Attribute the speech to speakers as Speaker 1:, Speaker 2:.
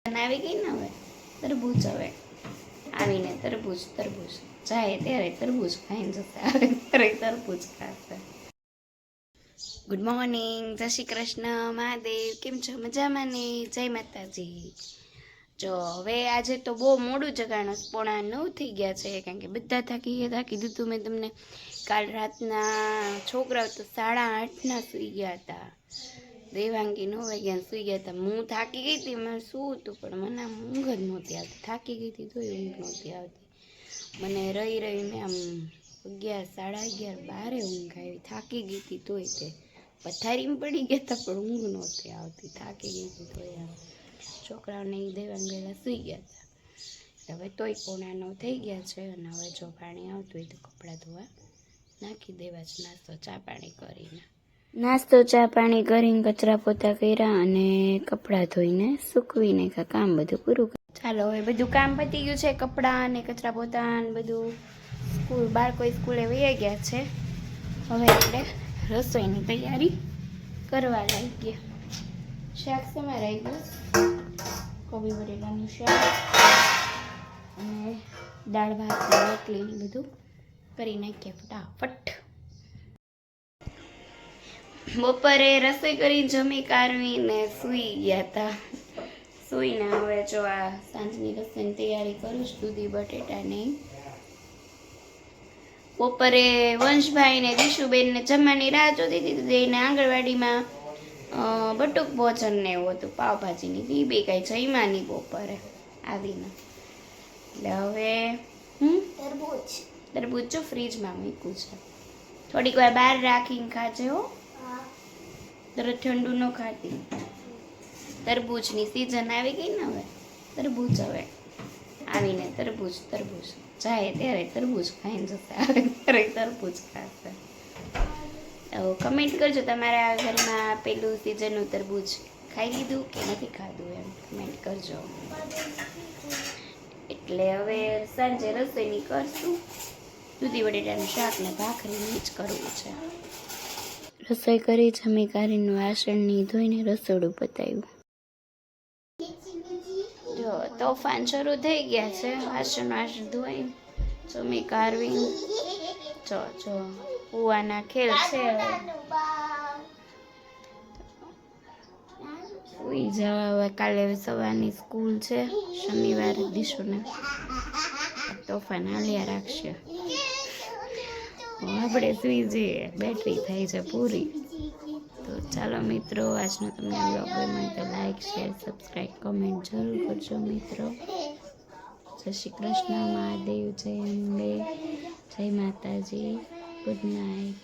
Speaker 1: આવી ગઈ ને હવે તરબૂચ હવે આવીને તરબૂચ જાય ત્યારે તરબૂચ ખાઈને જશે, આવે ત્યારે તરબૂચ ખાશે. ગુડ મોર્નિંગ, જય શ્રી કૃષ્ણ મહાદેવ. કેમ છો? મજામાં ને? જય માતાજી. જો હવે આજે તો બહુ મોડું જગાણું, 8:45 થઈ ગયા છે, કારણ કે બધા થાકી દીધું મેં તમને. કાલ રાતના છોકરાઓ તો 8:30ના સૂઈ ગયા હતા. દેવાંગી 9 વાગ્યા સૂઈ ગયા હતા. હું થાકી ગઈ હતી, મને શું હતું પણ મને આમ ઊંઘ જ નહોતી આવતી. થાકી ગઈ હતી તોય ઊંઘ નહોતી આવતી. મને રહીને આમ 11, 11:30, 12 ઊંઘ આવી. થાકી ગઈ હતી તોય તે પથારીમાં પડી ગયા હતા પણ ઊંઘ નહોતી આવતી. થાકી ગઈ હતી તોય આમ. છોકરાઓને દેવાંગ વહેલા સૂઈ ગયા હતા. હવે તોય 8:45 થઈ ગયા છે. અને હવે જો પાણી આવતું હોય તો કપડાં ધોવા નાખી દેવા છે. નાસ્તો ચા પાણી કરીને કચરા પોતા કર્યા અને કપડાં ધોઈને સૂકવી નાખ્યા. કામ બધું પૂરું. ચાલો હવે બધું કામ પતી ગયું છે. કપડાં અને કચરા પોતા અને બધું બાળકો સ્કૂલે વહી ગયા છે. હવે આપણે રસોઈની તૈયારી કરવા લાગીએ. શાક સમારાઈ ગયું, કોબી બટેટાનું શાક અને દાળ ભાત રોટલી બધું કરી નાખીએ ફટાફટ. બપોરે રસોઈ કરી જમી કાઢવીને સૂઈ ગયા હતા. સૂઈને હવે જો આ સાંજની રસોઈની તૈયારી કરું છું. દૂધી બટેટાની. બપોરે વંશભાઈ ને દિશુબેનને જમવાની રાહ જોતી હતી. એને આંગણવાડીમાં બટુક ભોજન ને એવું હતું, પાવભાજીની. એ બે કાંઈ જમ્યા બપોરે આવીને. એટલે હવે તરબૂચ જો ફ્રીજમાં મૂક્યું છે. થોડીક વાર બહાર રાખીને ખાજે હો. તરત ઠંડુ ન ખાતી. તરબૂચની સિઝન આવી ગઈ ને હવે. તરબૂચ હવે આવીને તરબૂચ જાય ત્યારે તરબૂચ ખાઈને જશે, આવે ત્યારે તરબૂચ ખાશે. તો કમેન્ટ કરજો તમારા ઘરમાં પેલું સિઝનનું તરબૂચ ખાઈ લીધું કે નથી ખાધું, એમ કમેન્ટ કરજો. એટલે હવે સાંજે રસોઈની કરશું. દૂધી બટેટાનું શાક ને ભાખરીની જ કરવું છે. રસોઈ કરી જમી કાઢીને વાસણની ધોઈને રસોડું પતાવ્યું. જો તોફાન શરૂ થઈ ગયા છે. વાસણ ધોઈ જમી કાઢવી. જો કુવાના ખેલ છે. સુઈ જવા. કાલે સવારની સ્કૂલ છે, શનિવાર દિશુને. તોફાન હાલ્યા રાખશે. આપણે સુઈ જઈએ, બેટરી થાય છે પૂરી. તો ચાલો મિત્રો, આજનો તમને બ્લોગ ગમે તો લાઈક, શેર, સબસ્ક્રાઈબ, કમેન્ટ જરૂર કરજો મિત્રો. જય શ્રી કૃષ્ણ મહાદેવ, જય અંબે, જય માતાજી. Good night.